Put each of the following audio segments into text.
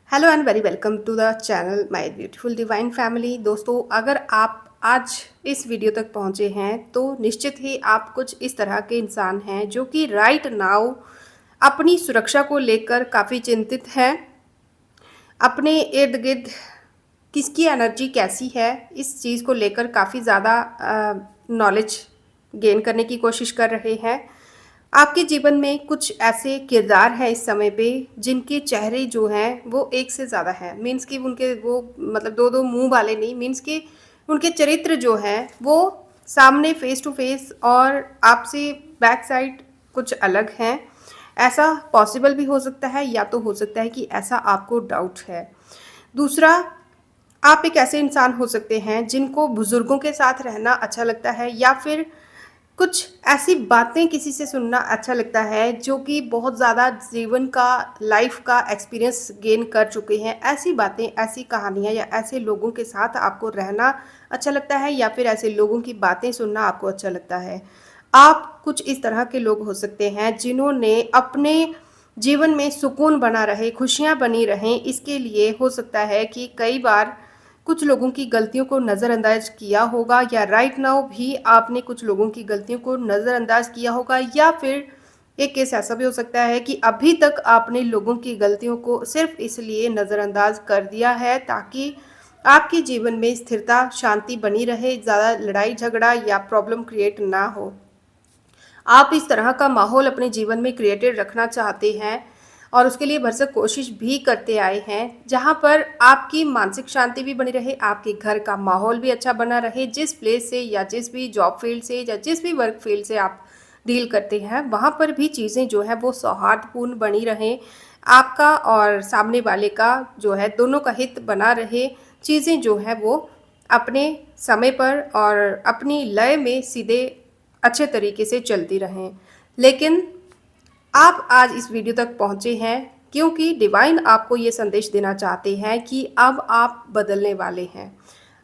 Hello and very welcome to the channel my beautiful divine family. दोस्तों, अगर आप आज इस वीडियो तक पहुंचे हैं तो निश्चित ही आप कुछ इस तरह के इंसान हैं जो कि राइट नाउ अपनी सुरक्षा को लेकर काफ़ी चिंतित हैं। अपने इर्द गिर्द किसकी एनर्जी कैसी है, इस चीज़ को लेकर काफ़ी ज़्यादा नॉलेज गेन करने की कोशिश कर रहे हैं। आपके जीवन में कुछ ऐसे किरदार हैं इस समय पे जिनके चेहरे जो हैं वो एक से ज़्यादा हैं। मीन्स कि उनके वो मतलब दो दो मुंह वाले नहीं, मीन्स कि उनके चरित्र जो हैं वो सामने फेस टू फेस और आपसे बैक साइड कुछ अलग हैं। ऐसा पॉसिबल भी हो सकता है या तो हो सकता है कि ऐसा आपको डाउट है। दूसरा, आप एक ऐसे इंसान हो सकते हैं जिनको बुजुर्गों के साथ रहना अच्छा लगता है या फिर कुछ ऐसी बातें किसी से सुनना अच्छा लगता है जो कि बहुत ज़्यादा जीवन का लाइफ का एक्सपीरियंस गेन कर चुके हैं। ऐसी बातें, ऐसी कहानियाँ या ऐसे लोगों के साथ आपको रहना अच्छा लगता है या फिर ऐसे लोगों की बातें सुनना आपको अच्छा लगता है। आप कुछ इस तरह के लोग हो सकते हैं जिन्होंने अपने जीवन में सुकून बना रहे, खुशियाँ बनी रहें, इसके लिए हो सकता है कि कई बार कुछ लोगों की गलतियों को नज़रअंदाज किया होगा या राइट नाउ भी आपने कुछ लोगों की गलतियों को नज़रअंदाज किया होगा, या फिर एक केस ऐसा भी हो सकता है कि अभी तक आपने लोगों की गलतियों को सिर्फ इसलिए नज़रअंदाज कर दिया है ताकि आपके जीवन में स्थिरता, शांति बनी रहे, ज़्यादा लड़ाई झगड़ा या प्रॉब्लम क्रिएट ना हो। आप इस तरह का माहौल अपने जीवन में क्रिएटेड रखना चाहते हैं और उसके लिए भरसक कोशिश भी करते आए हैं, जहाँ पर आपकी मानसिक शांति भी बनी रहे, आपके घर का माहौल भी अच्छा बना रहे। जिस प्लेस से या जिस भी जॉब फील्ड से या जिस भी वर्क फील्ड से आप डील करते हैं, वहाँ पर भी चीज़ें जो है वो सौहार्दपूर्ण बनी रहें, आपका और सामने वाले का जो है दोनों का हित बना रहे। चीज़ें जो है वो अपने समय पर और अपनी लय में सीधे अच्छे तरीके से चलती रहें। लेकिन आप आज इस वीडियो तक पहुँचे हैं क्योंकि डिवाइन आपको ये संदेश देना चाहते हैं कि अब आप बदलने वाले हैं।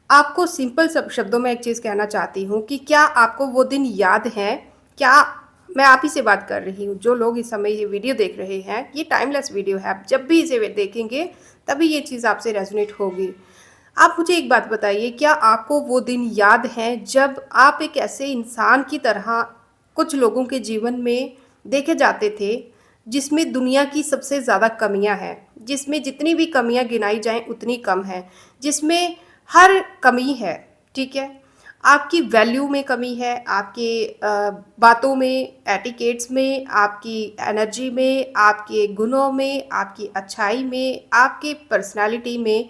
आपको सिंपल सब शब्दों में एक चीज़ कहना चाहती हूँ कि क्या आपको वो दिन याद है? क्या मैं आप ही से बात कर रही हूँ, जो लोग इस समय ये वीडियो देख रहे हैं, ये टाइमलेस वीडियो है। आप जब भी इसे देखेंगे तभी ये चीज़ आपसे रेजोनेट होगी। आप मुझे एक बात बताइए, क्या आपको वो दिन याद हैं जब आप एक ऐसे इंसान की तरह कुछ लोगों के जीवन में देखे जाते थे जिसमें दुनिया की सबसे ज़्यादा कमियां हैं, जिसमें जितनी भी कमियां गिनाई जाएं उतनी कम है, जिसमें हर कमी है, ठीक है? आपकी वैल्यू में कमी है, आपके बातों में, एटिकेट्स में, आपकी एनर्जी में, आपके गुणों में, आपकी अच्छाई में, आपके पर्सनालिटी में।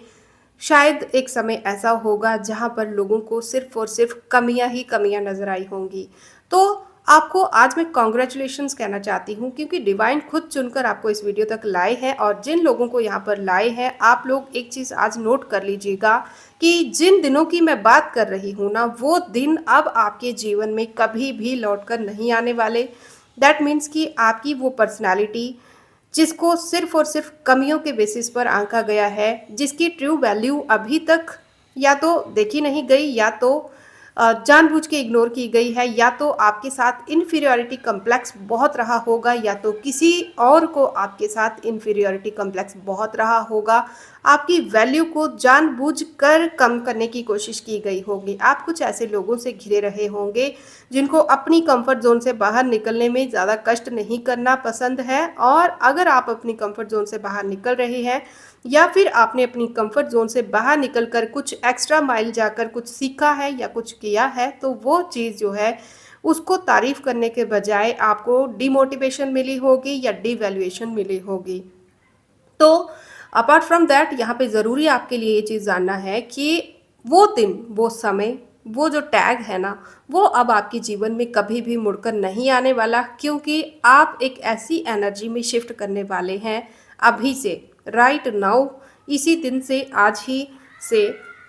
शायद एक समय ऐसा होगा जहाँ पर लोगों को सिर्फ और सिर्फ कमियां ही कमियां नजर आई होंगी। तो आपको आज मैं कॉन्ग्रेचुलेशंस कहना चाहती हूँ क्योंकि डिवाइन खुद चुनकर आपको इस वीडियो तक लाए हैं, और जिन लोगों को यहाँ पर लाए हैं, आप लोग एक चीज़ आज नोट कर लीजिएगा कि जिन दिनों की मैं बात कर रही हूँ ना, वो दिन अब आपके जीवन में कभी भी लौट कर नहीं आने वाले। दैट मीन्स कि आपकी वो पर्सनैलिटी जिसको सिर्फ और सिर्फ कमियों के बेसिस पर आंका गया है, जिसकी ट्रू वैल्यू अभी तक या तो देखी नहीं गई या तो जानबूझ के इग्नोर की गई है, या तो आपके साथ इन्फीरियरिटी कम्प्लेक्स बहुत रहा होगा, या तो किसी और को आपके साथ इन्फीरियरिटी कम्प्लेक्स बहुत रहा होगा। आपकी वैल्यू को जानबूझकर कम करने की कोशिश की गई होगी। आप कुछ ऐसे लोगों से घिरे रहे होंगे जिनको अपनी कंफर्ट जोन से बाहर निकलने में ज़्यादा कष्ट नहीं करना पसंद है, और अगर आप अपनी कंफर्ट जोन से बाहर निकल रहे हैं या फिर आपने अपनी कंफर्ट जोन से बाहर निकलकर कुछ एक्स्ट्रा माइल जाकर कुछ सीखा है या कुछ किया है, तो वो चीज़ जो है उसको तारीफ करने के बजाय आपको डिमोटिवेशन मिली होगी या डिवैल्यूएशन मिली होगी। तो अपार्ट फ्रॉम दैट, यहाँ पे ज़रूरी आपके लिए ये चीज़ जानना है कि वो दिन, वो समय, वो जो टैग है ना, वो अब आपके जीवन में कभी भी मुड़कर नहीं आने वाला, क्योंकि आप एक ऐसी एनर्जी में शिफ्ट करने वाले हैं अभी से, राइट नाउ, इसी दिन से, आज ही से।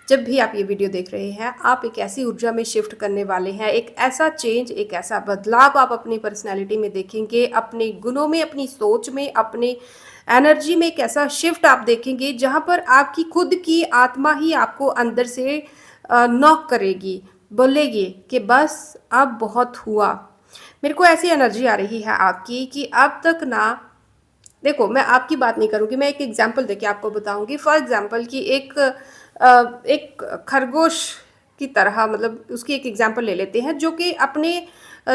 जब भी आप ये वीडियो देख रहे हैं, आप एक ऐसी ऊर्जा में शिफ्ट करने वाले हैं, एक ऐसा चेंज, एक ऐसा बदलाव आप अपनी पर्सनैलिटी में देखेंगे, अपने गुणों में, अपनी सोच में, अपने एनर्जी में एक ऐसा शिफ्ट आप देखेंगे जहाँ पर आपकी खुद की आत्मा ही आपको अंदर से नॉक करेगी, बोलेगी कि बस अब बहुत हुआ। मेरे को ऐसी एनर्जी आ रही है आपकी कि अब तक ना देखो, मैं आपकी बात नहीं करूँगी, मैं एक एग्ज़ाम्पल देके आपको बताऊँगी। फॉर एग्ज़ाम्पल कि एक खरगोश की तरह, मतलब उसकी एक एग्ज़ाम्पल ले लेते हैं, जो कि अपने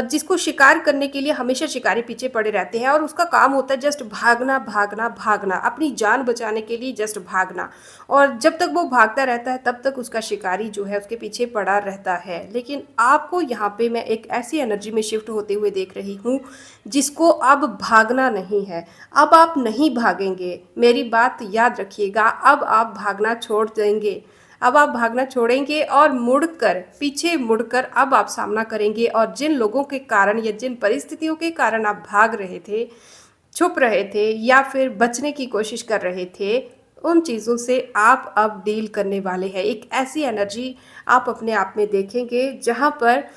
जिसको शिकार करने के लिए हमेशा शिकारी पीछे पड़े रहते हैं और उसका काम होता है जस्ट भागना, भागना, भागना, अपनी जान बचाने के लिए जस्ट भागना। और जब तक वो भागता रहता है तब तक उसका शिकारी जो है उसके पीछे पड़ा रहता है। लेकिन आपको यहाँ पे मैं एक ऐसी एनर्जी में शिफ्ट होते हुए देख रही हूँ जिसको अब भागना नहीं है। अब आप नहीं भागेंगे, मेरी बात याद रखिएगा। अब आप भागना छोड़ देंगे, अब आप भागना छोड़ेंगे और मुड़कर, पीछे मुड़कर अब आप सामना करेंगे। और जिन लोगों के कारण या जिन परिस्थितियों के कारण आप भाग रहे थे, छुप रहे थे या फिर बचने की कोशिश कर रहे थे, उन चीज़ों से आप अब डील करने वाले हैं। एक ऐसी एनर्जी आप अपने आप में देखेंगे जहाँ पर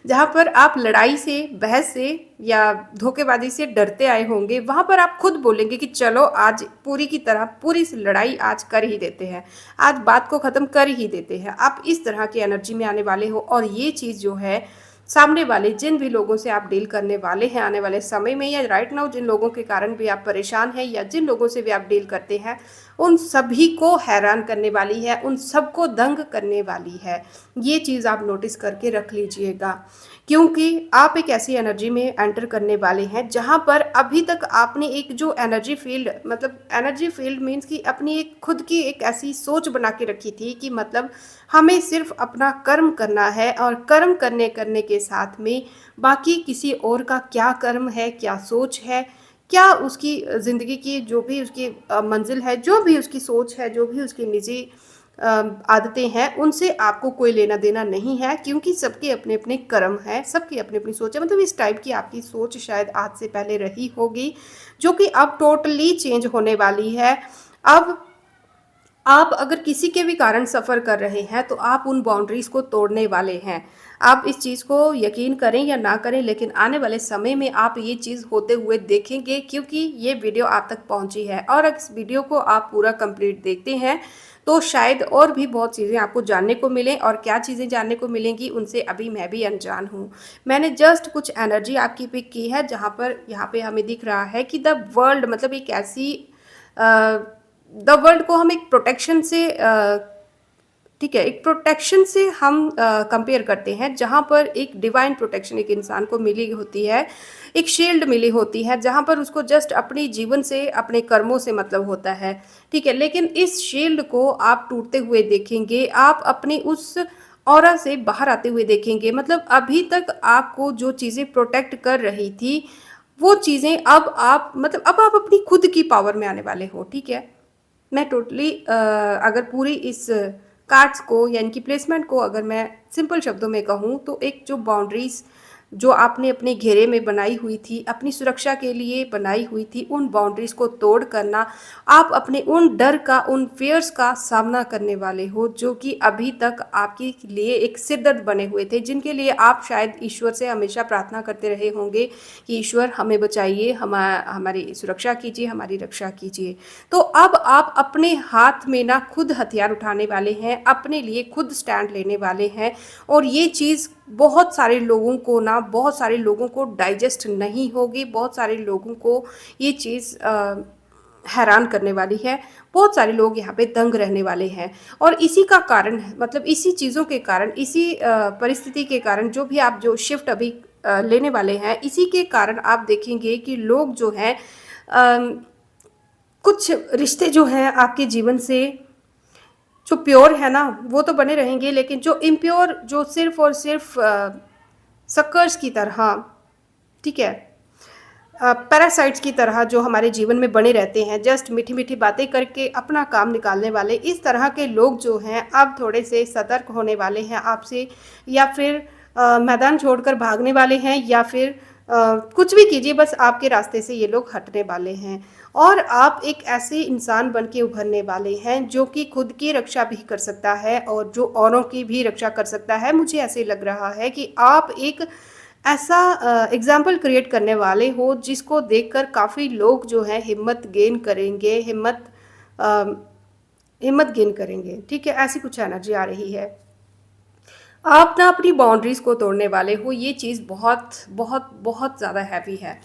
जहाँ पर आप लड़ाई से, बहस से या धोखेबाजी से डरते आए होंगे, वहाँ पर आप खुद बोलेंगे कि चलो आज पूरी की तरह पूरी लड़ाई आज कर ही देते हैं, आज बात को ख़त्म कर ही देते हैं। आप इस तरह की एनर्जी में आने वाले हो। और ये चीज़ जो है, सामने वाले जिन भी लोगों से आप डील करने वाले हैं आने वाले समय में, या राइट नाउ जिन लोगों के कारण भी आप परेशान हैं या जिन लोगों से भी आप डील करते हैं, उन सभी को हैरान करने वाली है, उन सबको दंग करने वाली है। ये चीज़ आप नोटिस करके रख लीजिएगा, क्योंकि आप एक ऐसी एनर्जी में एंटर करने वाले हैं जहाँ पर अभी तक आपने एक जो एनर्जी फील्ड, मतलब एनर्जी फील्ड मीन्स कि अपनी एक खुद की एक ऐसी सोच बना के रखी थी कि मतलब हमें सिर्फ अपना कर्म करना है और कर्म करने करने के साथ में बाकी किसी और का क्या कर्म है, क्या सोच है, क्या उसकी ज़िंदगी की जो भी उसकी मंजिल है, जो भी उसकी सोच है, जो भी उसकी निजी आदतें हैं, उनसे आपको कोई लेना देना नहीं है, क्योंकि सबके अपने अपने कर्म हैं, सबकी अपनी अपनी सोच है। मतलब इस टाइप की आपकी सोच शायद आज से पहले रही होगी, जो कि अब टोटली चेंज होने वाली है। अब आप अगर किसी के भी कारण सफ़र कर रहे हैं तो आप उन बाउंड्रीज़ को तोड़ने वाले हैं। आप इस चीज़ को यकीन करें या ना करें, लेकिन आने वाले समय में आप ये चीज़ होते हुए देखेंगे, क्योंकि ये वीडियो आप तक पहुंची है। और अगर इस वीडियो को आप पूरा कंप्लीट देखते हैं तो शायद और भी बहुत चीज़ें आपको जानने को मिलें। और क्या चीज़ें जानने को मिलेंगी उनसे अभी मैं भी अनजान हूँ। मैंने जस्ट कुछ एनर्जी आपकी पिक की है, जहाँ पर यहाँ पे हमें दिख रहा है कि द वर्ल्ड, मतलब एक ऐसी द वर्ल्ड को हम एक प्रोटेक्शन से, ठीक है, एक प्रोटेक्शन से हम कंपेयर करते हैं, जहाँ पर एक डिवाइन प्रोटेक्शन एक इंसान को मिली होती है, एक शील्ड मिली होती है, जहाँ पर उसको जस्ट अपने जीवन से, अपने कर्मों से मतलब होता है। ठीक है, लेकिन इस शील्ड को आप टूटते हुए देखेंगे, आप अपने उस ऑरा से बाहर आते हुए देखेंगे। मतलब अभी तक आपको जो चीज़ें प्रोटेक्ट कर रही थी, वो चीज़ें अब आप, मतलब अब आप अपनी खुद की पावर में आने वाले हो। ठीक है, मैं टोटली अगर पूरी इस कार्ड्स को या इनकी प्लेसमेंट को अगर मैं सिंपल शब्दों में कहूँ, तो एक जो बाउंड्रीज़ जो आपने अपने घेरे में बनाई हुई थी, अपनी सुरक्षा के लिए बनाई हुई थी, उन बाउंड्रीज़ को तोड़ करना, आप अपने उन डर का, उन फियर्स का सामना करने वाले हो, जो कि अभी तक आपके लिए एक सिरदर्द बने हुए थे, जिनके लिए आप शायद ईश्वर से हमेशा प्रार्थना करते रहे होंगे कि ईश्वर हमें बचाइए, हमारी सुरक्षा कीजिए, हमारी रक्षा कीजिए। तो अब आप अपने हाथ में ना खुद हथियार उठाने वाले हैं, अपने लिए खुद स्टैंड लेने वाले हैं। और ये चीज़ बहुत सारे लोगों को ना, बहुत सारे लोगों को डाइजेस्ट नहीं होगी, बहुत सारे लोगों को ये चीज़ हैरान करने वाली है। बहुत सारे लोग यहाँ पे दंग रहने वाले हैं। और इसी का कारण है, मतलब इसी चीज़ों के कारण, इसी परिस्थिति के कारण, जो भी आप जो शिफ्ट अभी लेने वाले हैं, इसी के कारण आप देखेंगे कि लोग जो हैं, कुछ रिश्ते जो हैं आपके जीवन से, जो प्योर है ना वो तो बने रहेंगे, लेकिन जो इम्प्योर, जो सिर्फ और सिर्फ सक्कर्स की तरह, ठीक है, पैरासाइट्स की तरह जो हमारे जीवन में बने रहते हैं, जस्ट मीठी मीठी बातें करके अपना काम निकालने वाले, इस तरह के लोग जो हैं अब थोड़े से सतर्क होने वाले हैं आपसे। या फिर मैदान छोड़कर भागने वाले हैं, या फिर कुछ भी कीजिए, बस आपके रास्ते से ये लोग हटने वाले हैं। और आप एक ऐसे इंसान बन के उभरने वाले हैं जो कि खुद की रक्षा भी कर सकता है और जो औरों की भी रक्षा कर सकता है। मुझे ऐसे लग रहा है कि आप एक ऐसा एग्जाम्पल क्रिएट करने वाले हो जिसको देखकर काफ़ी लोग जो हैं हिम्मत गेन करेंगे, हिम्मत गेन करेंगे। ठीक है, ऐसी कुछ एनर्जी आ रही है। आप ना अपनी बाउंड्रीज़ को तोड़ने वाले हो, ये चीज़ बहुत बहुत बहुत ज़्यादा हैवी है।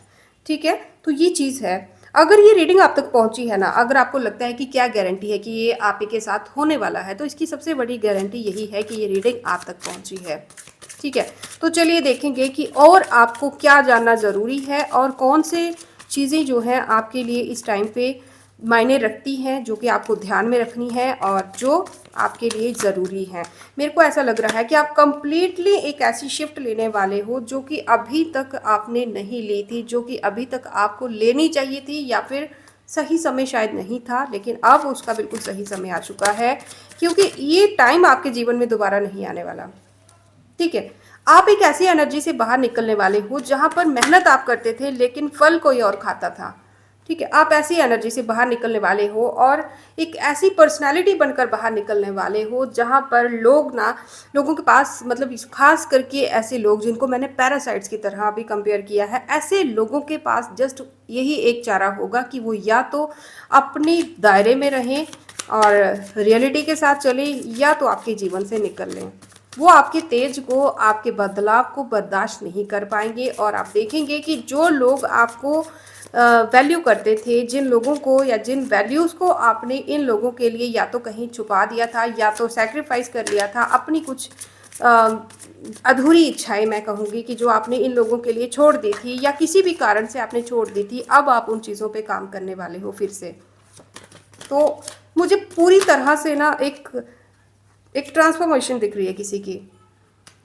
ठीक है, तो ये चीज़ है। अगर ये रीडिंग आप तक पहुंची है ना, अगर आपको लगता है कि क्या गारंटी है कि ये आप ही के साथ होने वाला है, तो इसकी सबसे बड़ी गारंटी यही है कि ये रीडिंग आप तक पहुंची है। ठीक है, तो चलिए देखेंगे कि और आपको क्या जानना ज़रूरी है और कौन से चीज़ें जो हैं आपके लिए इस टाइम पे मायने रखती हैं, जो कि आपको ध्यान में रखनी है और जो आपके लिए ज़रूरी है। मेरे को ऐसा लग रहा है कि आप कंप्लीटली एक ऐसी शिफ्ट लेने वाले हो जो कि अभी तक आपने नहीं ली थी, जो कि अभी तक आपको लेनी चाहिए थी, या फिर सही समय शायद नहीं था, लेकिन अब उसका बिल्कुल सही समय आ चुका है, क्योंकि ये टाइम आपके जीवन में दोबारा नहीं आने वाला। ठीक है, आप एक ऐसी एनर्जी से बाहर निकलने वाले हो जहां पर मेहनत आप करते थे लेकिन फल कोई और खाता था। ठीक है, आप ऐसी एनर्जी से बाहर निकलने वाले हो और एक ऐसी पर्सनालिटी बनकर बाहर निकलने वाले हो जहां पर लोगों के पास, मतलब खास करके ऐसे लोग जिनको मैंने पैरासाइट्स की तरह अभी कंपेयर किया है, ऐसे लोगों के पास जस्ट यही एक चारा होगा कि वो या तो अपने दायरे में रहें और रियलिटी के साथ चलें, या तो आपके जीवन से निकल लें। वो आपके तेज को, आपके बदलाव को बर्दाश्त नहीं कर पाएंगे और आप देखेंगे कि जो लोग आपको वैल्यू करते थे, जिन लोगों को या जिन वैल्यूज़ को आपने इन लोगों के लिए या तो कहीं छुपा दिया था या तो सैक्रिफाइस कर लिया था, अपनी कुछ अधूरी इच्छाएं मैं कहूँगी कि जो आपने इन लोगों के लिए छोड़ दी थी या किसी भी कारण से आपने छोड़ दी थी, अब आप उन चीज़ों पे काम करने वाले हो फिर से। तो मुझे पूरी तरह से ना एक एक ट्रांसफॉर्मेशन दिख रही है किसी की,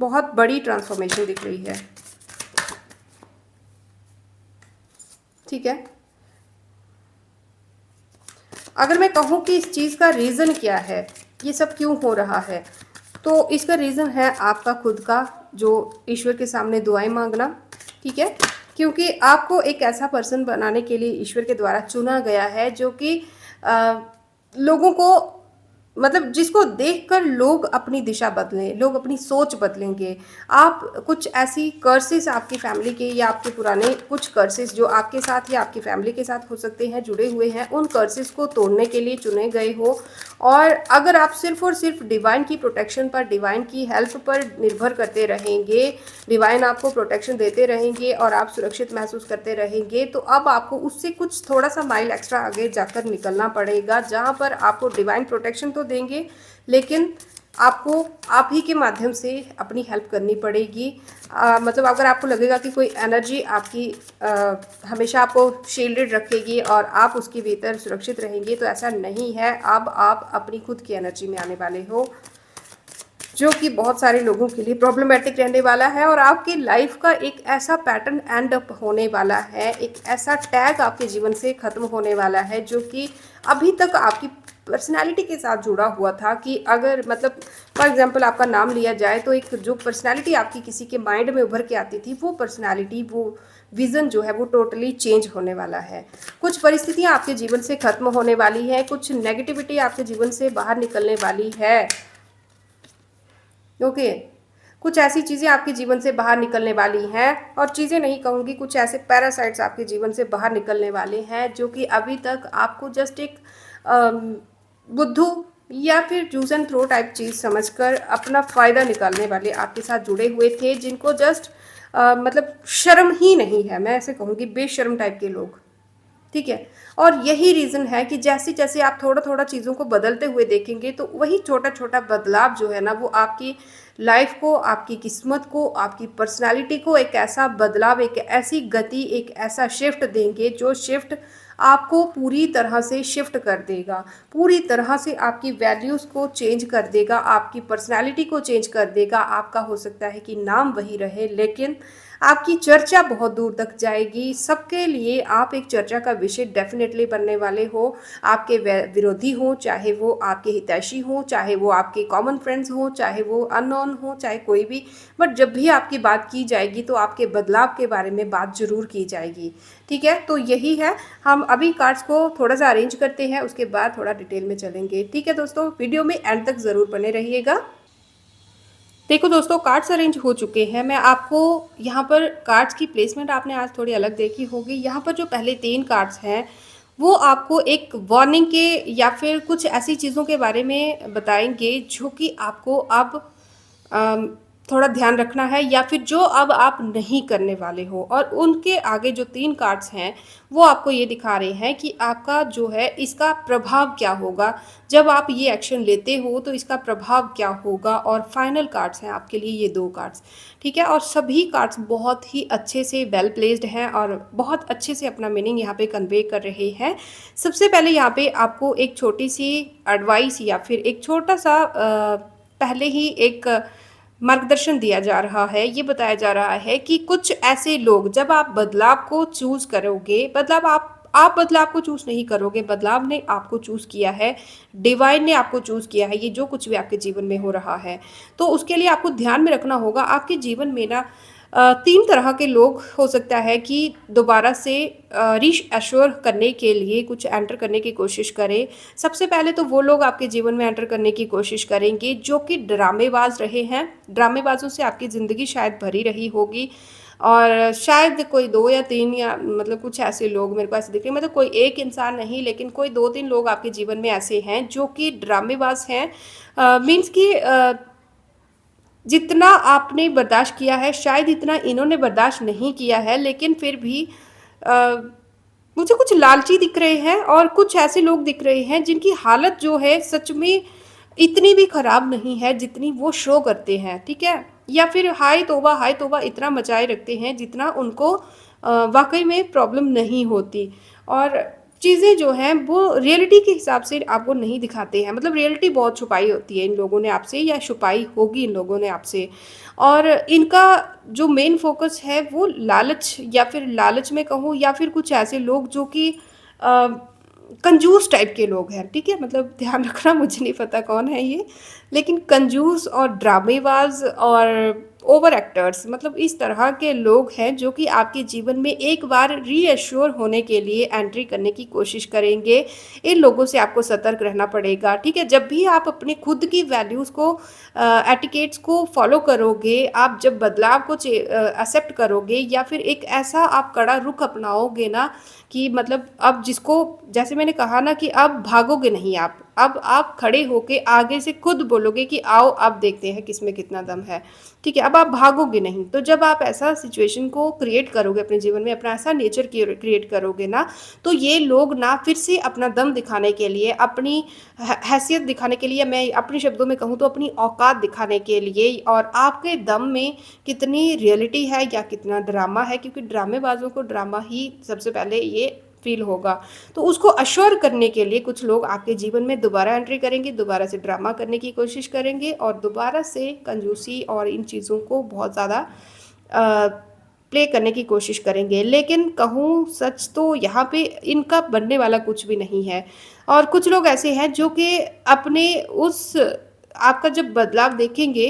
बहुत बड़ी ट्रांसफॉर्मेशन दिख रही है। ठीक है, अगर मैं कहूँ कि इस चीज़ का रीज़न क्या है, ये सब क्यों हो रहा है, तो इसका रीज़न है आपका खुद का जो ईश्वर के सामने दुआएं मांगना। ठीक है, क्योंकि आपको एक ऐसा पर्सन बनाने के लिए ईश्वर के द्वारा चुना गया है जो कि लोगों को, मतलब जिसको देखकर लोग अपनी दिशा बदलें, लोग अपनी सोच बदलेंगे। आप कुछ ऐसी कर्सेस आपकी फैमिली के या आपके पुराने कुछ कर्सेस जो आपके साथ या आपकी फैमिली के साथ हो सकते हैं, जुड़े हुए हैं, उन कर्सेस को तोड़ने के लिए चुने गए हो। और अगर आप सिर्फ और सिर्फ डिवाइन की प्रोटेक्शन पर, डिवाइन की हेल्प पर निर्भर करते रहेंगे, डिवाइन आपको प्रोटेक्शन देते रहेंगे और आप सुरक्षित महसूस करते रहेंगे, तो अब आपको उससे कुछ थोड़ा सा माइल एक्स्ट्रा आगे जाकर निकलना पड़ेगा, जहाँ पर आपको डिवाइन प्रोटेक्शन तो देंगे लेकिन आपको आप ही के माध्यम से अपनी हेल्प करनी पड़ेगी। मतलब अगर आपको लगेगा कि कोई एनर्जी आपकी हमेशा आपको शील्डेड रखेगी और आप उसके भीतर सुरक्षित रहेंगे, तो ऐसा नहीं है। अब आप अपनी खुद की एनर्जी में आने वाले हो, जो कि बहुत सारे लोगों के लिए प्रॉब्लमेटिक रहने वाला है और आपकी लाइफ का एक ऐसा पैटर्न एंड अप होने वाला है, एक ऐसा टैग आपके जीवन से ख़त्म होने वाला है जो कि अभी तक आपकी पर्सनालिटी के साथ जुड़ा हुआ था। कि अगर मतलब फॉर एग्जांपल आपका नाम लिया जाए तो एक जो पर्सनालिटी आपकी किसी के माइंड में उभर के आती थी, वो पर्सनालिटी, वो विज़न जो है वो टोटली चेंज होने वाला है। कुछ परिस्थितियाँ आपके जीवन से ख़त्म होने वाली है, कुछ नेगेटिविटी आपके जीवन से बाहर निकलने वाली है। ओके, कुछ ऐसी चीज़ें आपके जीवन से बाहर निकलने वाली हैं, और चीज़ें नहीं कहूँगी, कुछ ऐसे पैरासाइट्स आपके जीवन से बाहर निकलने वाले हैं जो कि अभी तक आपको जस्ट एक बुद्धू या फिर जूस एंड थ्रो टाइप चीज़ समझकर अपना फ़ायदा निकालने वाले आपके साथ जुड़े हुए थे, जिनको जस्ट मतलब शर्म ही नहीं है, मैं ऐसे कहूँगी बेशर्म टाइप के लोग। ठीक है, और यही रीज़न है कि जैसे जैसे आप थोड़ा थोड़ा चीज़ों को बदलते हुए देखेंगे, तो वही छोटा छोटा बदलाव जो है ना, वो आपकी लाइफ को, आपकी किस्मत को, आपकी पर्सनालिटी को एक ऐसा बदलाव, एक ऐसी गति, एक ऐसा शिफ्ट देंगे जो शिफ्ट आपको पूरी तरह से शिफ्ट कर देगा, पूरी तरह से आपकी वैल्यूज़ को चेंज कर देगा, आपकी पर्सनालिटी को चेंज कर देगा। आपका हो सकता है कि नाम वही रहे, लेकिन आपकी चर्चा बहुत दूर तक जाएगी। सबके लिए आप एक चर्चा का विषय डेफिनेटली बनने वाले हो। आपके विरोधी हों, चाहे वो आपके हितैषी हों, चाहे वो आपके कॉमन फ्रेंड्स हों, चाहे वो अननोन हों, चाहे कोई भी, बट जब भी आपकी बात की जाएगी तो आपके बदलाव के बारे में बात ज़रूर की जाएगी। ठीक है, तो यही है। हम अभी कार्ड्स को थोड़ा सा अरेंज करते हैं, उसके बाद थोड़ा डिटेल में चलेंगे। ठीक है दोस्तों, वीडियो में एंड तक ज़रूर बने रहिएगा। देखो दोस्तों, कार्ड्स अरेंज हो चुके हैं। मैं आपको यहाँ पर कार्ड्स की प्लेसमेंट आपने आज थोड़ी अलग देखी होगी। यहाँ पर जो पहले 3 कार्ड्स हैं वो आपको एक वार्निंग के या फिर कुछ ऐसी चीज़ों के बारे में बताएंगे जो कि आपको अब थोड़ा ध्यान रखना है, या फिर जो अब आप नहीं करने वाले हो। और उनके आगे जो 3 कार्ड्स हैं, वो आपको ये दिखा रहे हैं कि आपका जो है इसका प्रभाव क्या होगा। जब आप ये एक्शन लेते हो तो इसका प्रभाव क्या होगा। और फाइनल कार्ड्स हैं आपके लिए ये 2 कार्ड्स, ठीक है। और सभी कार्ड्स बहुत ही अच्छे से वेल प्लेस्ड हैं और बहुत अच्छे से अपना मीनिंग यहाँ पे कन्वे कर रहे हैं। सबसे पहले यहाँ पे आपको एक छोटी-सी एडवाइस या फिर एक छोटा-सा पहले ही एक मार्गदर्शन दिया जा रहा है। ये बताया जा रहा है कि कुछ ऐसे लोग, जब आप बदलाव को चूज़ करोगे, बदलाव आप बदलाव को चूज़ नहीं करोगे, बदलाव ने आपको चूज़ किया है, डिवाइन ने आपको चूज़ किया है, ये जो कुछ भी आपके जीवन में हो रहा है। तो उसके लिए आपको ध्यान में रखना होगा, आपके जीवन में ना 3 तरह के लोग हो सकता है कि दोबारा से रीअश्योर करने के लिए कुछ एंटर करने की कोशिश करें। सबसे पहले तो वो लोग आपके जीवन में एंटर करने की कोशिश करेंगे जो कि ड्रामेबाज रहे हैं। ड्रामेबाजों से आपकी ज़िंदगी शायद भरी रही होगी, और शायद कोई 2 या 3 या मतलब कुछ ऐसे लोग मेरे को ऐसे दिख रहे हैं, मतलब कोई एक इंसान नहीं, लेकिन कोई 2-3 लोग आपके जीवन में ऐसे हैं जो कि ड्रामेबाज हैं। मीन्स कि जितना आपने बर्दाश्त किया है शायद इतना इन्होंने बर्दाश्त नहीं किया है, लेकिन फिर भी अ, मुझे कुछ लालची दिख रहे हैं और कुछ ऐसे लोग दिख रहे हैं जिनकी हालत जो है सच में इतनी भी खराब नहीं है जितनी वो शो करते हैं, ठीक है। या फिर हाय तौबा इतना मचाए रखते हैं जितना उनको वाकई में प्रॉब्लम नहीं होती। और चीज़ें जो हैं वो रियलिटी के हिसाब से आपको नहीं दिखाते हैं, मतलब रियलिटी बहुत छुपाई होती है इन लोगों ने आपसे, या छुपाई होगी इन लोगों ने आपसे। और इनका जो मेन फोकस है वो लालच, या फिर लालच में कहूँ, या फिर कुछ ऐसे लोग जो कि कंजूस टाइप के लोग हैं, ठीक है। मतलब ध्यान रखना, मुझे नहीं पता कौन है ये, लेकिन कंजूस और ड्रामेबाज और ओवर एक्टर्स, मतलब इस तरह के लोग हैं जो कि आपके जीवन में एक बार रीअश्योर होने के लिए एंट्री करने की कोशिश करेंगे। इन लोगों से आपको सतर्क रहना पड़ेगा, ठीक है। जब भी आप अपने खुद की वैल्यूज़ को, एटिकेट्स को फॉलो करोगे, आप जब बदलाव को एक्सेप्ट करोगे, या फिर एक ऐसा आप कड़ा रुख अपनाओगे ना कि मतलब अब जिसको, जैसे मैंने कहा ना कि अब भागोगे नहीं आप, अब आप खड़े होके आगे से खुद बोलोगे कि आओ अब देखते हैं किसमें कितना दम है, ठीक है। अब आप भागोगे नहीं। तो जब आप ऐसा सिचुएशन को क्रिएट करोगे अपने जीवन में, अपना ऐसा नेचर क्रिएट करोगे ना, तो ये लोग ना फिर से अपना दम दिखाने के लिए, अपनी हैसियत दिखाने के लिए, मैं अपने शब्दों में कहूँ तो अपनी औकात दिखाने के लिए, और आपके दम में कितनी रियलिटी है या कितना ड्रामा है, क्योंकि ड्रामेबाजों को ड्रामा ही सबसे पहले ये फील होगा। तो उसको अश्योर करने के लिए कुछ लोग आपके जीवन में दोबारा एंट्री करेंगे, दोबारा से ड्रामा करने की कोशिश करेंगे, और दोबारा से कंजूसी और इन चीज़ों को बहुत ज़्यादा प्ले करने की कोशिश करेंगे। लेकिन कहूँ सच तो यहाँ पे इनका बनने वाला कुछ भी नहीं है। और कुछ लोग ऐसे हैं जो कि अपने उस, आपका जब बदलाव देखेंगे,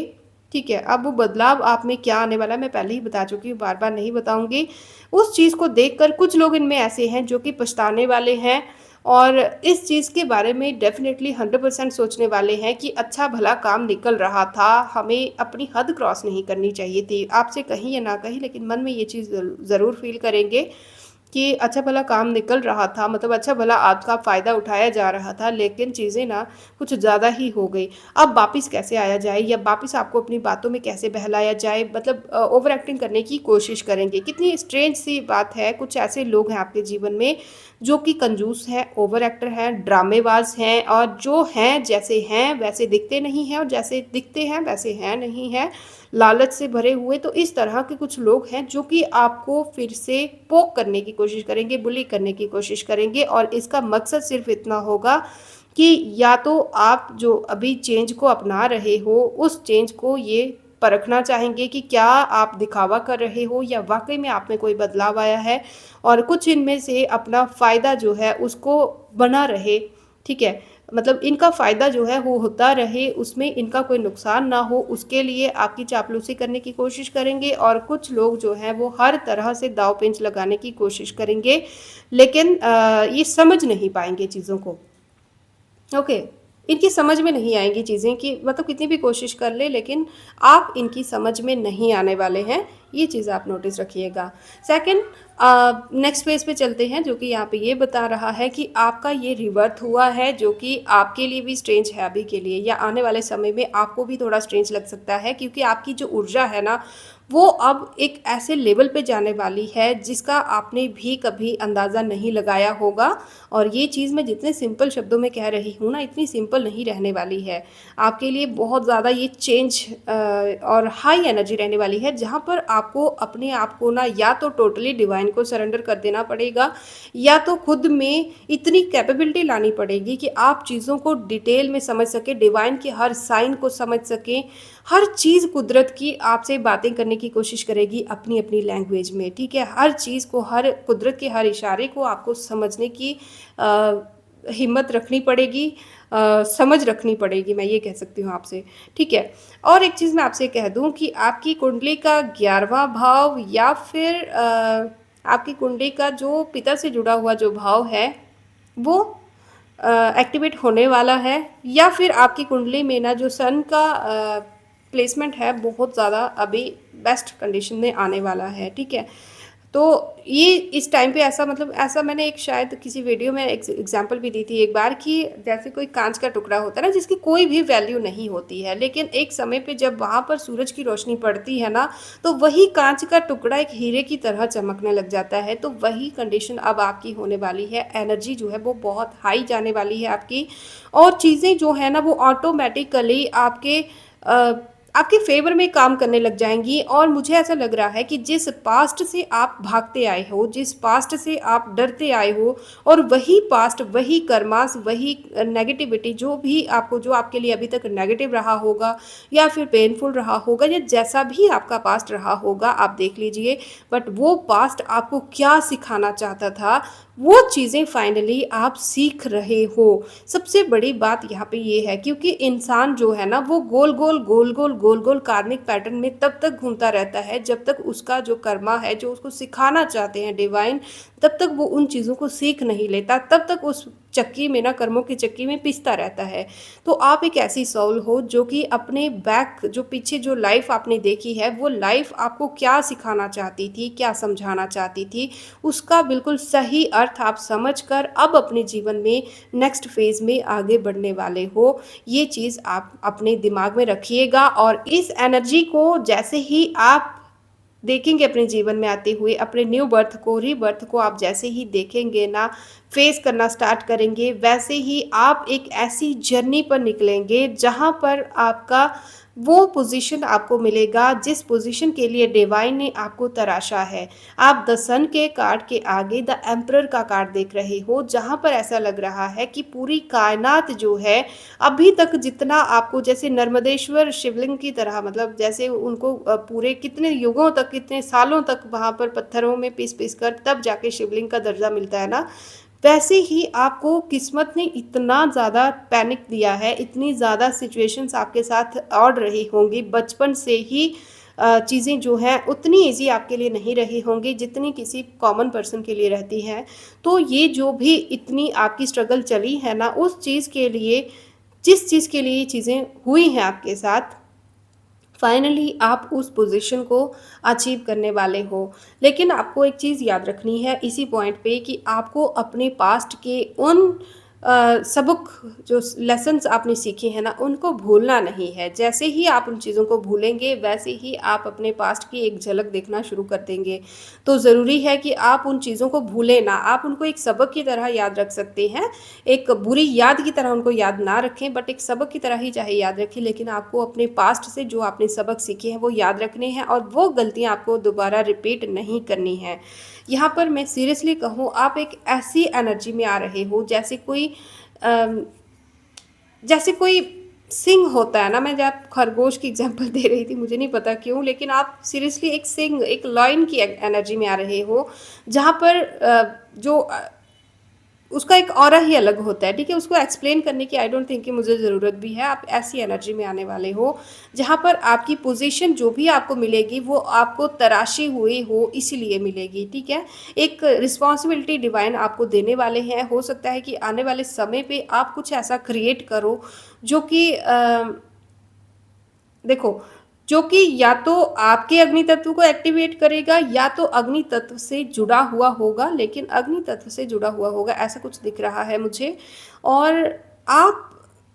ठीक है, अब वो बदलाव आप में क्या आने वाला है मैं पहले ही बता चुकी हूँ, बार-बार नहीं बताऊँगी। उस चीज़ को देखकर कुछ लोग इनमें ऐसे हैं जो कि पछताने वाले हैं, और इस चीज़ के बारे में डेफ़िनेटली 100% सोचने वाले हैं कि अच्छा भला काम निकल रहा था, हमें अपनी हद क्रॉस नहीं करनी चाहिए थी। आपसे कहीं या ना कहीं, लेकिन मन में ये चीज़ ज़रूर फ़ील करेंगे कि अच्छा भला काम निकल रहा था, मतलब अच्छा भला आपका फ़ायदा उठाया जा रहा था, लेकिन चीज़ें ना कुछ ज़्यादा ही हो गई। अब वापस कैसे आया जाए, या वापस आपको अपनी बातों में कैसे बहलाया जाए, मतलब ओवर एक्टिंग करने की कोशिश करेंगे। कितनी स्ट्रेंज सी बात है, कुछ ऐसे लोग हैं आपके जीवन में जो कि कंजूस हैं, ओवर एक्टर हैं, ड्रामेबाज हैं, और जो हैं जैसे हैं वैसे दिखते नहीं हैं, और जैसे दिखते हैं वैसे हैं नहीं हैं, लालच से भरे हुए। तो इस तरह के कुछ लोग हैं जो कि आपको फिर से पोक करने की कोशिश करेंगे, बुली करने की कोशिश करेंगे, और इसका मकसद सिर्फ इतना होगा कि या तो आप जो अभी चेंज को अपना रहे हो, उस चेंज को ये परखना चाहेंगे कि क्या आप दिखावा कर रहे हो या वाकई में आप में कोई बदलाव आया है, और कुछ इनमें से अपना फ़ायदा जो है उसको बना रहे, ठीक है। मतलब इनका फ़ायदा जो है वो होता रहे, उसमें इनका कोई नुकसान ना हो, उसके लिए आपकी चापलूसी करने की कोशिश करेंगे। और कुछ लोग जो हैं वो हर तरह से दाव पेंच लगाने की कोशिश करेंगे, लेकिन ये समझ नहीं पाएंगे चीज़ों को, ओके। इनकी समझ में नहीं आएंगी चीज़ें कि मतलब कितनी भी कोशिश कर ले, लेकिन आप इनकी समझ में नहीं आने वाले हैं, ये चीज़ आप नोटिस रखिएगा। सेकंड, नेक्स्ट पेज पे चलते हैं, जो कि यहाँ पे ये बता रहा है कि आपका ये रिवर्थ हुआ है, जो कि आपके लिए भी स्ट्रेंज है अभी के लिए, या आने वाले समय में आपको भी थोड़ा स्ट्रेंज लग सकता है, क्योंकि आपकी जो ऊर्जा है ना, वो अब एक ऐसे लेवल पे जाने वाली है जिसका आपने भी कभी अंदाज़ा नहीं लगाया होगा। और ये चीज़ मैं जितने सिंपल शब्दों में कह रही हूँ ना, इतनी सिंपल नहीं रहने वाली है। आपके लिए बहुत ज़्यादा ये चेंज और हाई एनर्जी रहने वाली है, जहाँ पर आपको अपने आप को ना या तो टोटली डिवाइन को सरेंडर कर देना पड़ेगा, या तो खुद में इतनी कैपेबिलिटी लानी पड़ेगी कि आप चीज़ों को डिटेल में समझ सकें, डिवाइन के हर साइन को समझ सकें। हर चीज़ कुदरत की आपसे बातें करने की कोशिश करेगी अपनी अपनी लैंग्वेज में, ठीक है। हर चीज़ को, हर कुदरत के हर इशारे को आपको समझने की हिम्मत रखनी पड़ेगी, समझ रखनी पड़ेगी, मैं ये कह सकती हूँ आपसे, ठीक है। और एक चीज़ मैं आपसे कह दूँ कि आपकी कुंडली का 11वां भाव, या फिर आपकी कुंडली का जो पिता से जुड़ा हुआ जो भाव है, वो एक्टिवेट होने वाला है। या फिर आपकी कुंडली में ना जो सन का प्लेसमेंट है, बहुत ज़्यादा अभी बेस्ट कंडीशन में आने वाला है, ठीक है। तो ये इस टाइम पे ऐसा, मतलब ऐसा मैंने एक शायद किसी वीडियो में एग्जांपल भी दी थी एक बार, कि जैसे कोई कांच का टुकड़ा होता है ना, जिसकी कोई भी वैल्यू नहीं होती है, लेकिन एक समय पे जब वहाँ पर सूरज की रोशनी पड़ती है ना, तो वही कांच का टुकड़ा एक हीरे की तरह चमकने लग जाता है। तो वही कंडीशन अब आपकी होने वाली है। एनर्जी जो है वो बहुत हाई जाने वाली है आपकी, और चीज़ें जो है ना वो ऑटोमेटिकली आपके फेवर में काम करने लग जाएंगी। और मुझे ऐसा लग रहा है कि जिस पास्ट से आप भागते आए हो, जिस पास्ट से आप डरते आए हो, और वही पास्ट, वही कर्मास, वही नेगेटिविटी, जो भी आपको, जो आपके लिए अभी तक नेगेटिव रहा होगा, या फिर पेनफुल रहा होगा, या जैसा भी आपका पास्ट रहा होगा, आप देख लीजिए। बट वो पास्ट आपको क्या सिखाना चाहता था, वो चीज़ें फाइनली आप सीख रहे हो। सबसे बड़ी बात यहाँ पे ये है, क्योंकि इंसान जो है ना, वो गोल गोल गोल गोल गोल गोल कार्मिक पैटर्न में तब तक घूमता रहता है जब तक उसका जो कर्मा है, जो उसको सिखाना चाहते हैं डिवाइन, तब तक वो उन चीज़ों को सीख नहीं लेता, तब तक उस चक्की में ना, कर्मों की चक्की में पिसता रहता है। तो आप एक ऐसी सोल हो जो कि अपने बैक, जो पीछे जो लाइफ आपने देखी है, वो लाइफ आपको क्या सिखाना चाहती थी, क्या समझाना चाहती थी, उसका बिल्कुल सही अर्थ आप समझकर अब अपने जीवन में नेक्स्ट फेज में आगे बढ़ने वाले हो। ये चीज़ आप अपने दिमाग में रखिएगा, और इस एनर्जी को जैसे ही आप देखेंगे अपने जीवन में आते हुए, अपने न्यू बर्थ को, रीबर्थ को आप जैसे ही देखेंगे ना, फेस करना स्टार्ट करेंगे, वैसे ही आप एक ऐसी जर्नी पर निकलेंगे जहाँ पर आपका वो पोजीशन आपको मिलेगा जिस पोजीशन के लिए डिवाइन ने आपको तराशा है। आप द सन के कार्ड के आगे द एम्परर का कार्ड देख रहे हो, जहाँ पर ऐसा लग रहा है कि पूरी कायनात जो है, अभी तक जितना आपको, जैसे नर्मदेश्वर शिवलिंग की तरह, मतलब जैसे उनको पूरे कितने युगों तक, कितने सालों तक वहाँ पर पत्थरों में पीस पीस कर तब जाके शिवलिंग का दर्जा मिलता है ना, वैसे ही आपको किस्मत ने इतना ज़्यादा पैनिक दिया है, इतनी ज़्यादा सिचुएशंस आपके साथ अड़ रही होंगी बचपन से ही। चीज़ें जो हैं उतनी ईजी आपके लिए नहीं रही होंगी जितनी किसी कॉमन पर्सन के लिए रहती हैं। तो ये जो भी इतनी आपकी स्ट्रगल चली है ना, उस चीज़ के लिए, जिस चीज़ के लिए ये चीज़ें हुई हैं आपके साथ, फाइनली आप उस पोजीशन को अचीव करने वाले हो। लेकिन आपको एक चीज़ याद रखनी है इसी पॉइंट पे, कि आपको अपने पास्ट के उन सबक, जो लेसन्स आपने सीखे हैं ना, उनको भूलना नहीं है। जैसे ही आप उन चीज़ों को भूलेंगे, वैसे ही आप अपने पास्ट की एक झलक देखना शुरू कर देंगे। तो ज़रूरी है कि आप उन चीज़ों को भूलें ना, आप उनको एक सबक की तरह याद रख सकते हैं। एक बुरी याद की तरह उनको याद ना रखें, बट एक सबक की तरह ही चाहे याद रखें, लेकिन आपको अपने पास्ट से जो आपने सबक सीखे हैं वो याद रखने हैं, और वो गलतियां आपको दोबारा रिपीट नहीं करनी है। यहाँ पर मैं सीरियसली कहूँ, आप एक ऐसी एनर्जी में आ रहे हो जैसे कोई अम, जैसे कोई सिंह होता है ना, मैं जब खरगोश की एग्जांपल दे रही थी, मुझे नहीं पता क्यों, लेकिन आप सीरियसली एक सिंह, एक लॉयन की एनर्जी में आ रहे हो, जहाँ पर जो उसका एक ऑरा ही अलग होता है, ठीक है। उसको एक्सप्लेन करने की आई डोंट थिंक कि मुझे ज़रूरत भी है। आप ऐसी एनर्जी में आने वाले हो जहाँ पर आपकी पोजीशन जो भी आपको मिलेगी वो आपको तराशी हुई हो इसीलिए मिलेगी, ठीक है। एक रिस्पॉन्सिबिलिटी डिवाइन आपको देने वाले हैं। हो सकता है कि आने वाले समय पे आप कुछ ऐसा क्रिएट करो जो कि देखो, जो कि या तो आपके अग्नि तत्व को एक्टिवेट करेगा या तो अग्नि तत्व से जुड़ा हुआ होगा, लेकिन अग्नि तत्व से जुड़ा हुआ होगा ऐसा कुछ दिख रहा है मुझे। और आप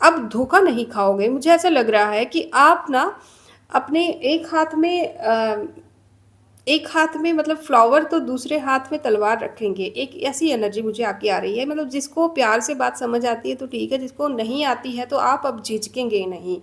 अब धोखा नहीं खाओगे। मुझे ऐसा लग रहा है कि आप ना अपने एक हाथ में मतलब फ्लावर तो दूसरे हाथ में तलवार रखेंगे। एक ऐसी एनर्जी मुझे आपकी आ रही है, मतलब जिसको प्यार से बात समझ आती है तो ठीक है, जिसको नहीं आती है तो आप अब झिझकेंगे नहीं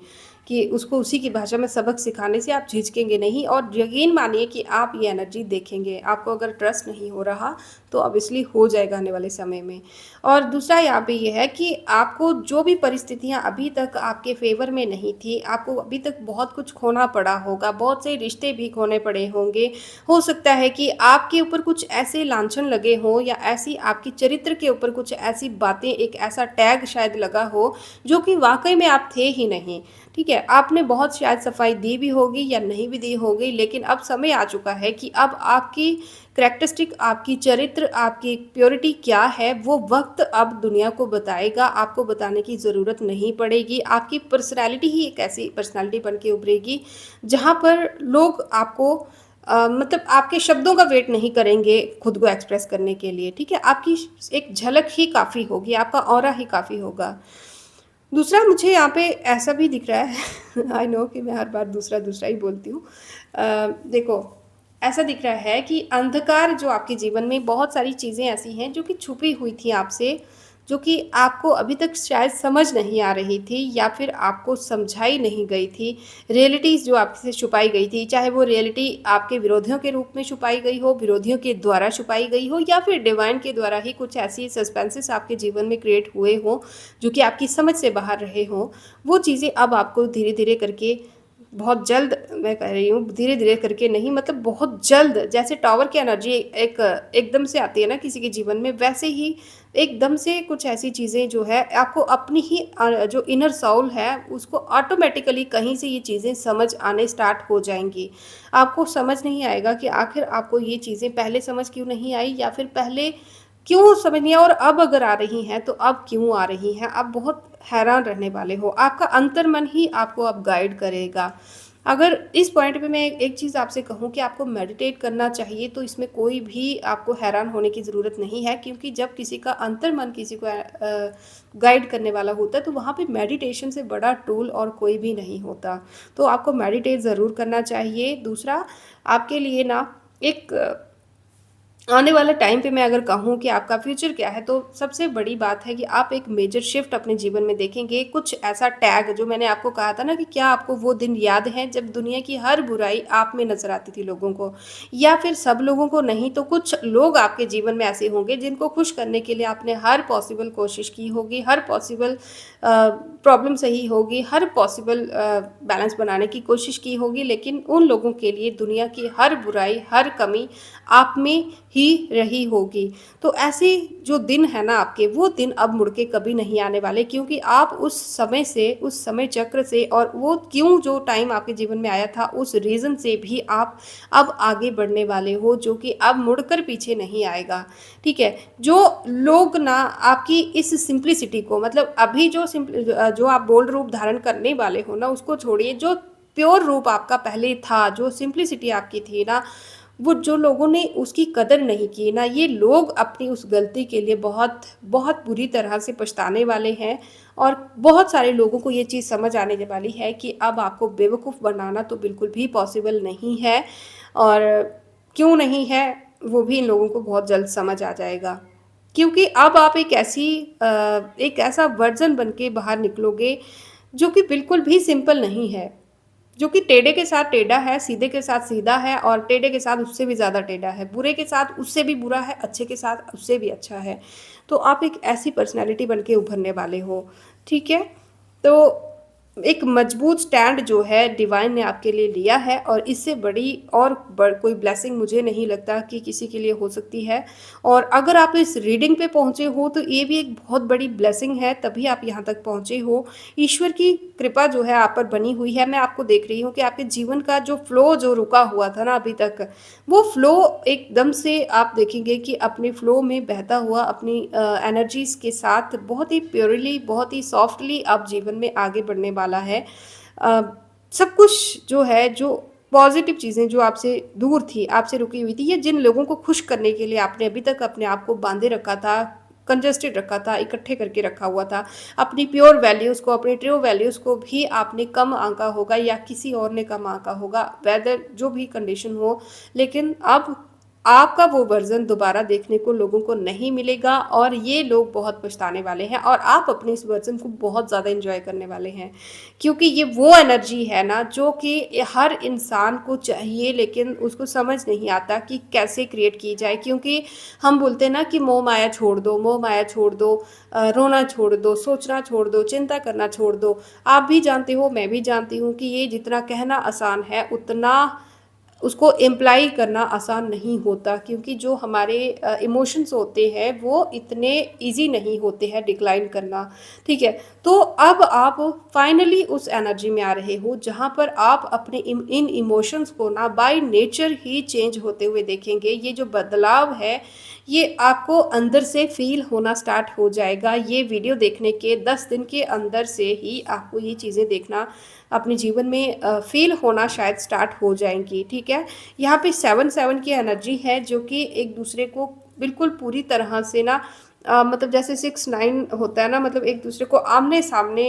कि उसको उसी की भाषा में सबक सिखाने से आप झिझकेंगे नहीं। और यकीन मानिए कि आप ये एनर्जी देखेंगे। आपको अगर ट्रस्ट नहीं हो रहा तो ऑब्वियसली हो जाएगा आने वाले समय में। और दूसरा यहाँ पे ये है कि आपको जो भी परिस्थितियाँ अभी तक आपके फेवर में नहीं थी, आपको अभी तक बहुत कुछ खोना पड़ा होगा, बहुत से रिश्ते भी खोने पड़े होंगे। हो सकता है कि आपके ऊपर कुछ ऐसे लांछन लगे हों या ऐसी आपकी चरित्र के ऊपर कुछ ऐसी बातें, एक ऐसा टैग शायद लगा हो जो कि वाकई में आप थे ही नहीं। ठीक है, आपने बहुत शायद सफाई दी भी होगी या नहीं भी दी होगी, लेकिन अब समय आ चुका है कि अब आपकी करेक्टरिस्टिक, आपकी चरित्र, आपकी प्योरिटी क्या है वो वक्त अब दुनिया को बताएगा। आपको बताने की ज़रूरत नहीं पड़ेगी। आपकी पर्सनैलिटी ही एक ऐसी पर्सनैलिटी बन के उभरेगी जहाँ पर लोग आपको मतलब आपके शब्दों का वेट नहीं करेंगे खुद को एक्सप्रेस करने के लिए। ठीक है, आपकी एक झलक ही काफ़ी होगी, आपका ऑरा ही काफ़ी होगा। दूसरा मुझे यहाँ पे ऐसा भी दिख रहा है आई नो कि मैं हर बार दूसरा दूसरा ही बोलती हूँ। देखो, ऐसा दिख रहा है कि अंधकार जो आपके जीवन में बहुत सारी चीज़ें ऐसी हैं जो कि छुपी हुई थी आपसे, जो कि आपको अभी तक शायद समझ नहीं आ रही थी या फिर आपको समझाई नहीं गई थी। रियलिटीज़ जो आपसे छुपाई गई थी, चाहे वो रियलिटी आपके विरोधियों के रूप में छुपाई गई हो, विरोधियों के द्वारा छुपाई गई हो, या फिर डिवाइन के द्वारा ही कुछ ऐसी सस्पेंसेस आपके जीवन में क्रिएट हुए हों जो कि आपकी समझ से बाहर रहे हों, वो चीज़ें अब आपको धीरे-धीरे करके बहुत जल्द, मैं कह रही हूँ धीरे-धीरे करके नहीं, मतलब बहुत जल्द, जैसे टावर की एनर्जी एक एकदम से आती है ना किसी के जीवन में, वैसे ही एकदम से कुछ ऐसी चीज़ें जो है आपको अपनी ही जो इनर सोल है उसको ऑटोमेटिकली कहीं से ये चीज़ें समझ आने स्टार्ट हो जाएँगी। आपको समझ नहीं आएगा कि आखिर आपको ये चीज़ें पहले समझ क्यों नहीं आई या फिर पहले क्यों समझ नहीं आया, और अब अगर आ रही हैं तो अब क्यों आ रही हैं। आप बहुत हैरान रहने वाले हो। आपका अंतर्मन ही आपको अब गाइड करेगा। अगर इस पॉइंट पे मैं एक चीज़ आपसे कहूँ कि आपको मेडिटेट करना चाहिए, तो इसमें कोई भी आपको हैरान होने की ज़रूरत नहीं है, क्योंकि जब किसी का अंतर्मन किसी को गाइड करने वाला होता है तो वहाँ पे मेडिटेशन से बड़ा टूल और कोई भी नहीं होता। तो आपको मेडिटेट ज़रूर करना चाहिए। दूसरा, आपके लिए ना एक आने वाला टाइम पे मैं अगर कहूँ कि आपका फ्यूचर क्या है, तो सबसे बड़ी बात है कि आप एक मेजर शिफ्ट अपने जीवन में देखेंगे। कुछ ऐसा टैग जो मैंने आपको कहा था ना कि क्या आपको वो दिन याद है जब दुनिया की हर बुराई आप में नज़र आती थी लोगों को, या फिर सब लोगों को नहीं तो कुछ लोग आपके जीवन में ऐसे होंगे जिनको खुश करने के लिए आपने हर पॉसिबल कोशिश की होगी, हर पॉसिबल प्रॉब्लम सही होगी, हर पॉसिबल बैलेंस बनाने की कोशिश की होगी, लेकिन उन लोगों के लिए दुनिया की हर बुराई, हर कमी आप में ही रही होगी। तो ऐसे जो दिन है ना आपके, वो दिन अब मुड़ के कभी नहीं आने वाले, क्योंकि आप उस समय से, उस समय चक्र से, और वो क्यों जो टाइम आपके जीवन में आया था उस रीज़न से भी आप अब आगे बढ़ने वाले हो, जो कि अब मुड़कर पीछे नहीं आएगा। ठीक है? जो लोग ना आपकी इस सिंप्लिसिटी को, मतलब अभी जो आप बोल्ड रूप धारण करने वाले हो ना उसको छोड़िए, जो प्योर रूप आपका पहले था, जो सिंप्लिसिटी आपकी थी ना, वो जो लोगों ने उसकी कदर नहीं की ना, ये लोग अपनी उस गलती के लिए बहुत बहुत बुरी तरह से पछताने वाले हैं। और बहुत सारे लोगों को ये चीज़ समझ आने वाली है कि अब आपको बेवकूफ़ बनाना तो बिल्कुल भी पॉसिबल नहीं है, और क्यों नहीं है वो भी इन लोगों को बहुत जल्द समझ आ जाएगा। क्योंकि अब आप एक ऐसा वर्जन बन के बाहर निकलोगे जो कि बिल्कुल भी सिंपल नहीं है, जो कि टेढ़े के साथ टेढ़ा है, सीधे के साथ सीधा है, और टेढ़े के साथ उससे भी ज़्यादा टेढ़ा है, बुरे के साथ उससे भी बुरा है, अच्छे के साथ उससे भी अच्छा है। तो आप एक ऐसी पर्सनैलिटी बन के उभरने वाले हो। ठीक है? तो एक मजबूत स्टैंड जो है डिवाइन ने आपके लिए लिया है, और इससे बड़ी और कोई ब्लेसिंग मुझे नहीं लगता कि किसी के लिए हो सकती है। और अगर आप इस रीडिंग पे पहुँचे हो तो ये भी एक बहुत बड़ी ब्लेसिंग है, तभी आप यहाँ तक पहुँचे हो। ईश्वर की कृपा जो है आप पर बनी हुई है। मैं आपको देख रही हूँ कि आपके जीवन का जो फ्लो जो रुका हुआ था ना अभी तक, वो फ्लो एकदम से आप देखेंगे कि अपने फ्लो में बहता हुआ अपनी एनर्जीज़ के साथ बहुत ही प्योरली, बहुत ही सॉफ्टली आप जीवन में आगे बढ़ने वाला है। सब कुछ जो है, जो पॉजिटिव चीज़ें जो आपसे दूर थी, आपसे रुकी हुई थी, या जिन लोगों को खुश करने के लिए आपने अभी तक अपने आप को बांधे रखा था, कंजस्टेड रखा था, इकट्ठे करके रखा हुआ था, अपनी प्योर वैल्यूज़ को, अपनी ट्रू वैल्यूज़ को भी आपने कम आंका होगा या किसी और ने कम आंका होगा, वेदर जो भी कंडीशन हो। लेकिन अब आपका वो वर्ज़न दोबारा देखने को लोगों को नहीं मिलेगा और ये लोग बहुत पछताने वाले हैं, और आप अपने इस वर्ज़न को बहुत ज़्यादा एंजॉय करने वाले हैं, क्योंकि ये वो एनर्जी है ना जो कि हर इंसान को चाहिए, लेकिन उसको समझ नहीं आता कि कैसे क्रिएट की जाए। क्योंकि हम बोलते हैं ना कि मोह माया छोड़ दो, मोह माया छोड़ दो, रोना छोड़ दो, सोचना छोड़ दो, चिंता करना छोड़ दो। आप भी जानते हो, मैं भी जानती हूँ कि ये जितना कहना आसान है, उतना उसको इम्प्लाई करना आसान नहीं होता, क्योंकि जो हमारे इमोशंस होते हैं वो इतने इजी नहीं होते हैं डिक्लाइन करना। ठीक है, तो अब आप फाइनली उस एनर्जी में आ रहे हो जहाँ पर आप अपने इन इमोशंस को ना बाय नेचर ही चेंज होते हुए देखेंगे। ये जो बदलाव है ये आपको अंदर से फील होना स्टार्ट हो जाएगा। ये वीडियो देखने के 10 दिन के अंदर से ही आपको ये चीज़ें देखना अपने जीवन में फील होना शायद स्टार्ट हो जाएंगी। ठीक है, यहाँ पे 7-7 की एनर्जी है जो कि एक दूसरे को बिल्कुल पूरी तरह से ना मतलब जैसे 6-9 होता है ना, मतलब एक दूसरे को आमने सामने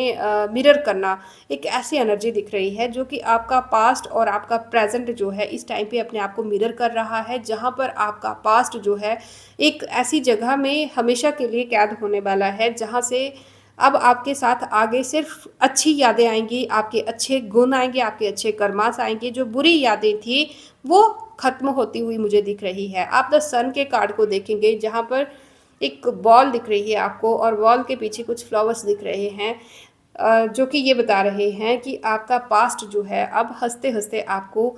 मिरर करना, एक ऐसी एनर्जी दिख रही है जो कि आपका पास्ट और आपका प्रेजेंट जो है इस टाइम पे अपने आप को मिरर कर रहा है, जहाँ पर आपका पास्ट जो है एक ऐसी जगह में हमेशा के लिए कैद होने वाला है, जहाँ से अब आपके साथ आगे सिर्फ अच्छी यादें आएंगी, आपके अच्छे गुण आएंगे, आपके अच्छे कर्मास आएंगे। जो बुरी यादें थी वो खत्म होती हुई मुझे दिख रही है। आप द सन के कार्ड को देखेंगे जहाँ पर एक बॉल दिख रही है आपको, और बॉल के पीछे कुछ फ्लावर्स दिख रहे हैं, जो कि ये बता रहे हैं कि आपका पास्ट जो है अब हंसते हंसते आपको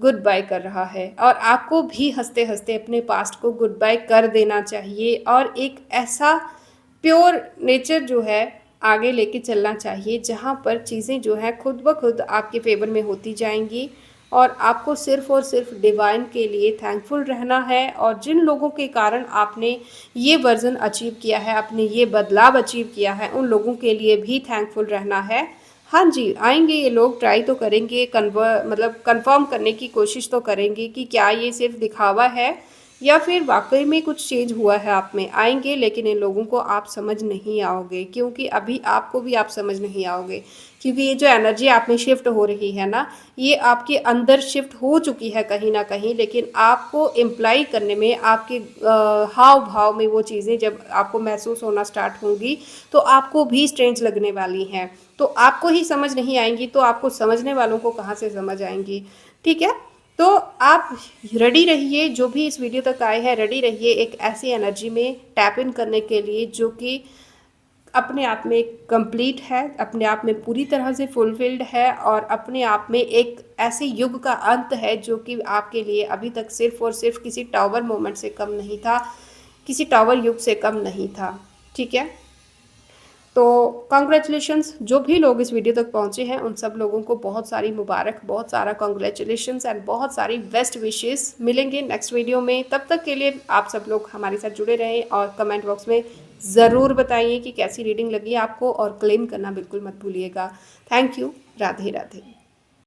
गुड बाय कर रहा है, और आपको भी हंसते हंसते अपने पास्ट को गुड बाय कर देना चाहिए, और एक ऐसा प्योर नेचर जो है आगे लेके चलना चाहिए जहाँ पर चीज़ें जो है खुद ब खुद आपके फेवर में होती जाएंगी, और आपको सिर्फ और सिर्फ डिवाइन के लिए थैंकफुल रहना है। और जिन लोगों के कारण आपने ये वर्जन अचीव किया है, आपने ये बदलाव अचीव किया है, उन लोगों के लिए भी थैंकफुल रहना है। हाँ जी, आएंगे ये लोग, ट्राई तो करेंगे, मतलब कंफर्म करने की कोशिश तो करेंगे कि क्या ये सिर्फ दिखावा है या फिर वाकई में कुछ चेंज हुआ है आप में। आएंगे, लेकिन इन लोगों को आप समझ नहीं आओगे, क्योंकि अभी आपको भी आप समझ नहीं आओगे, क्योंकि ये जो एनर्जी आप में शिफ्ट हो रही है ना, ये आपके अंदर शिफ्ट हो चुकी है कहीं ना कहीं, लेकिन आपको इम्प्लाई करने में, आपके हाव भाव में वो चीज़ें जब आपको महसूस होना स्टार्ट होंगी तो आपको भी स्ट्रेंज लगने वाली हैं। तो आपको ही समझ नहीं आएंगी तो आपको समझने वालों को कहाँ से समझ आएंगी। ठीक है, तो आप रेडी रहिए, जो भी इस वीडियो तक आए हैं रेडी रहिए एक ऐसी एनर्जी में टैप इन करने के लिए जो कि अपने आप में कंप्लीट है, अपने आप में पूरी तरह से फुलफिल्ड है, और अपने आप में एक ऐसे युग का अंत है जो कि आपके लिए अभी तक सिर्फ और सिर्फ किसी टावर मोमेंट से कम नहीं था, किसी टावर युग से कम नहीं था। ठीक है, तो कॉन्ग्रेचुलेशंस जो भी लोग इस वीडियो तक पहुंचे हैं उन सब लोगों को बहुत सारी मुबारक, बहुत सारा कॉन्ग्रेचुलेशंस एंड बहुत सारी बेस्ट विशेस। मिलेंगे नेक्स्ट वीडियो में, तब तक के लिए आप सब लोग हमारे साथ जुड़े रहें और कमेंट बॉक्स में ज़रूर बताइए कि कैसी रीडिंग लगी आपको, और क्लेम करना बिल्कुल मत भूलिएगा। Thank you, Radhe Radhe.